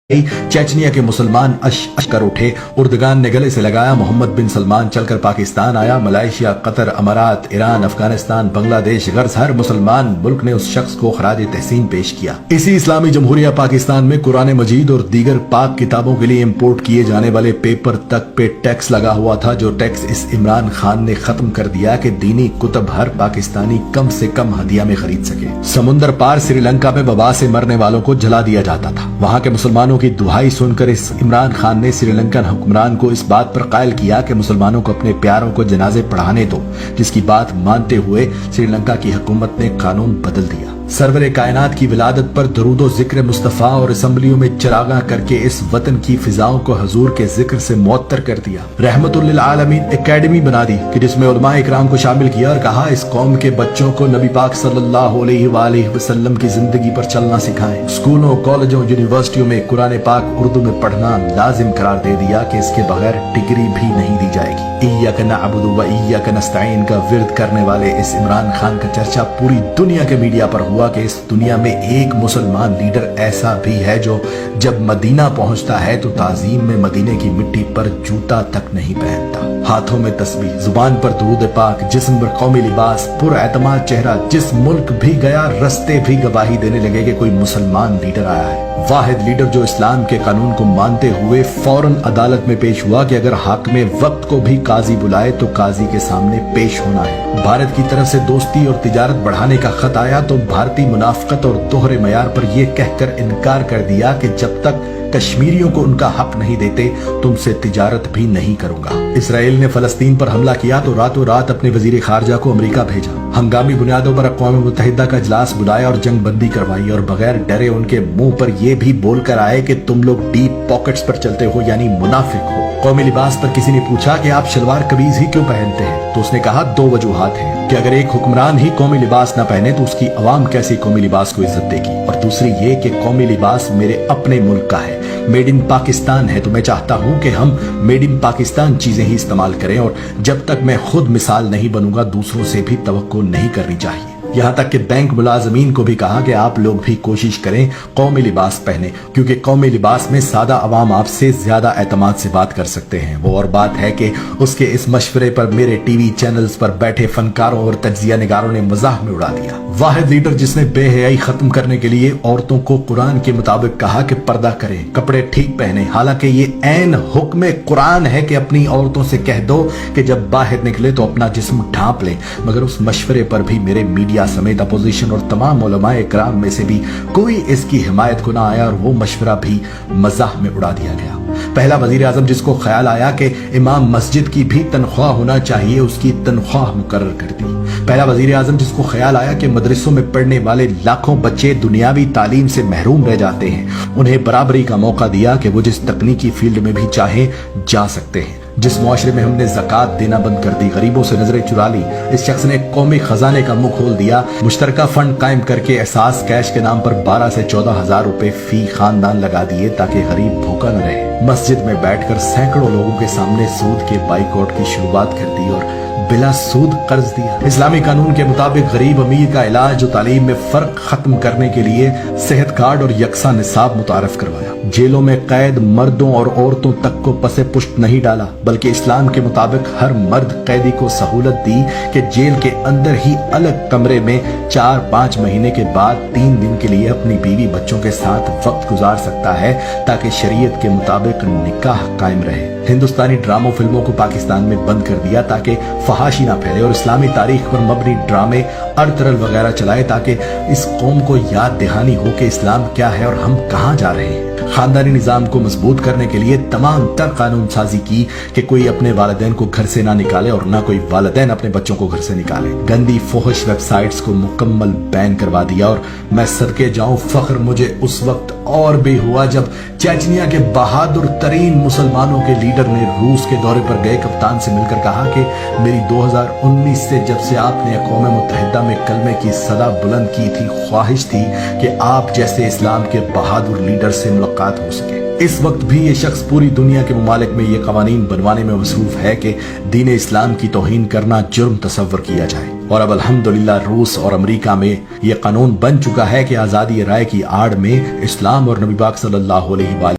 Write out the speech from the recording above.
चेचनिया के मुसलमान अश कर उठे। उर्दगान ने गले से लगाया, मोहम्मद बिन सलमान चलकर पाकिस्तान आया। मलेशिया, कतर, अमारात, ईरान, अफगानिस्तान, बांग्लादेश, गर्ज हर मुसलमान मुल्क ने उस शख्स को खराज तहसीन पेश किया। इसी इस्लामी जमहूरिया पाकिस्तान में कुरान मजीद और दीगर पाक किताबों के लिए इम्पोर्ट किए जाने वाले पेपर तक पे टैक्स लगा हुआ था, जो टैक्स इस इमरान खान ने खत्म कर दिया कि दीनी कुतब हर पाकिस्तानी कम से कम हदिया में खरीद सके। समुंदर पार श्रीलंका में वबा से मरने वालों को जला दिया जाता था। वहां के मुसलमानों की दुहाई सुनकर इस इमरान खान ने श्रीलंकन हुक्मरान को इस बात पर कायल किया कि मुसलमानों को अपने प्यारों को जनाजे पढ़ाने दो, जिसकी बात मानते हुए श्रीलंका की हुकूमत ने कानून बदल दिया। सरवरे कायनात की विलादत पर दरूदो जिक्र मुस्तफा और असम्बलियों में चरागा करके इस वतन की फिजाओं को हजूर के जिक्र से मुअत्तर कर दिया। रहमतुल लिल आलमीन एकेडमी बना दी कि जिसमें उलमाए इकराम को शामिल किया और कहा इस कौम के बच्चों को नबी पाक सल्लल्लाहु अलैहि वसल्लम की जिंदगी पर चलना सिखाएं। स्कूलों, कॉलेजों, यूनिवर्सिटियों में कुरान पाक उर्दू में पढ़ना लाजिम करार दे दिया कि इसके बगैर डिग्री भी नहीं दी जाएगी। इय्याक नअबुदु व इय्याक नस्तईन का विर्द करने वाले इस इमरान खान का चर्चा पूरी दुनिया के मीडिया पर हुआ कि इस दुनिया में एक मुसलमान लीडर ऐसा भी है जो जब मदीना पहुंचता है तो ताजीम में मदीने की मिट्टी पर जूता तक नहीं पहनता। हाथों में तस्बीह, जुबान पर दुरूद पाक, जिस्म पर कौमी लिबास, पुरएतमाद चेहरा, जिस मुल्क भी गया रस्ते भी गवाही देने लगे कि कोई मुसलमान लीडर आया है। वाहिद लीडर जो इस्लाम के कानून को मानते हुए फौरन अदालत में पेश हुआ कि अगर हाकिम वक्त को भी काजी बुलाए तो काजी के सामने पेश होना है। भारत की तरफ से दोस्ती और तिजारत बढ़ाने का खत आया तो भारतीय मुनाफकत और दोहरे मयार पर यह कहकर इनकार कर दिया कि जब तक कश्मीरियों को उनका हक नहीं देते तुमसे तिजारत भी नहीं करूंगा। इसराइल ने फलस्तीन पर हमला किया तो रातों रात अपने वजीर खारजा को अमेरिका भेजा। हंगामी बुनियादों पर अक़वाम मुत्तहिदा का इजलास बुलाया और जंग बंदी करवाई और बगैर डरे उनके मुंह पर यह भी बोलकर आए कि तुम लोग डीप पॉकेट्स पर चलते हो, यानी मुनाफिक हो। कौमी लिबास पर किसी ने पूछा कि आप शलवार कमीज ही क्यों पहनते हैं, तो उसने कहा दो वजूहात हैं कि अगर एक हुक्मरान ही कौमी लिबास न पहने तो उसकी अवाम कैसे कौमी लिबास को इज्जत देगी, और दूसरी ये कि कौमी लिबास मेरे अपने मुल्क का है, मेड इन पाकिस्तान है, तो मैं चाहता हूं कि हम मेड इन पाकिस्तान चीजें ही इस्तेमाल करें और जब तक मैं खुद मिसाल नहीं बनूंगा दूसरों से भी तवक्को नहीं करनी चाहिए। यहाँ तक कि बैंक मुलाजमीन को भी कहा कि आप लोग भी कोशिश करें कौमी लिबास पहने, क्योंकि कौमी लिबास में सादा अवाम आपसे ज्यादा एतमाद से बात कर सकते हैं। वो और बात है कि उसके इस मशवरे पर मेरे टीवी चैनल्स पर बैठे फनकारों और तज्जिया निगारों ने मजाक में उड़ा दिया। वाहिद लीडर जिसने बेहयाई खत्म करने के लिए औरतों को कुरान के मुताबिक कहा कि पर्दा करें, कपड़े ठीक पहने, हालांकि ये ऐन हुक्म कुरान है कि अपनी औरतों से कह दो कि जब बाहर निकले तो अपना जिस्म ढांप लें, मगर उस मशवरे पर भी मेरे मीडिया समेत अपोजिशन और तमाम उलमाए इकराम में से भी कोई इसकी हिमायत को ना आया और वो मशवरा भी मजाक में उड़ा दिया गया। पहला वजीर आजम जिसको ख्याल आया कि इमाम मस्जिद की भी तनख्वाह होना चाहिए, उसकी तनख्वाह मुकर्रर कर दी। पहला वजीर आजम जिसको ख्याल आया कि मदरसों में पढ़ने वाले लाखों बच्चे दुनियावी तालीम से महरूम रह जाते हैं, उन्हें बराबरी का मौका दिया कि वो जिस तकनीकी फील्ड में भी चाहे जा सकते हैं। जिस मुआशरे में हमने ज़कात देना बंद कर दी, गरीबों से नजरें चुरा ली, इस शख्स ने कौमी खजाने का मुंह खोल दिया। मुश्तरका फंड कायम करके एहसास कैश के नाम पर 12 से 14 हजार रुपए फी खानदान लगा दिए ताकि गरीब भूखा न रहे। मस्जिद में बैठकर सैकड़ों लोगों के सामने सूद के बाइकआउट की शुरुआत कर दी और बिला सूद कर्ज दिया। इस्लामी कानून के मुताबिक गरीब अमीर का इलाज और तालीम में फर्क खत्म करने के लिए सेहत कार्ड और यकसा निसाब मुतारफ करवाया। जेलों में कैद मर्दों और औरतों तक को पसे पुष्ट नहीं डाला, बल्कि इस्लाम के मुताबिक हर मर्द कैदी को सहूलत दी कि जेल के अंदर ही अलग कमरे में 4-5 महीने के बाद 3 दिन के लिए अपनी बीवी बच्चों के साथ वक्त गुजार सकता है ताकि शरीयत के मुताबिक निकाह कायम रहे। हिंदुस्तानी ड्रामों फिल्मों को पाकिस्तान में बंद कर दिया ताकि फहाशी ना फैले और इस्लामी तारीख पर मबनी ड्रामे अरतरल वगैरह चलाए ताकि इस कौम को याद दहानी हो कि इस्लाम क्या है और हम कहाँ जा रहे हैं। खानदानी निजाम को मजबूत करने के लिए तमाम तर कानून साजी की कि कोई अपने वालिदैन को घर से ना निकाले और ना कोई वालिदैन अपने बच्चों को घर से निकाले। गंदी फोहश वेबसाइट्स को मुकम्मल बैन करवा दिया और मैं सदके जाऊं फख्र मुझे उस वक्त और भी हुआ जब चेचनिया के बहादुर तरीन मुसलमानों के लीडर ने रूस के दौरे पर गए कप्तान से मिलकर कहा कि मेरी 2019 से जब से आपने अक़वाम मुत्तहिदा में कलमे की सदा बुलंद की थी, ख्वाहिश थी कि आप जैसे इस्लाम के बहादुर लीडर से मुलाकात हो सके। इस वक्त भी ये शख्स पूरी दुनिया के ममालिक में ये कवानीन बनवाने में मसरूफ है कि दीन इस्लाम की तौहीन करना जुर्म तसव्वुर किया जाए। और अब अल्हम्दुलिल्लाह रूस और अमेरिका में ये कानून बन चुका है कि आज़ादी राय की आड़ में इस्लाम और नबी पाक सल्लल्लाहु अलैहि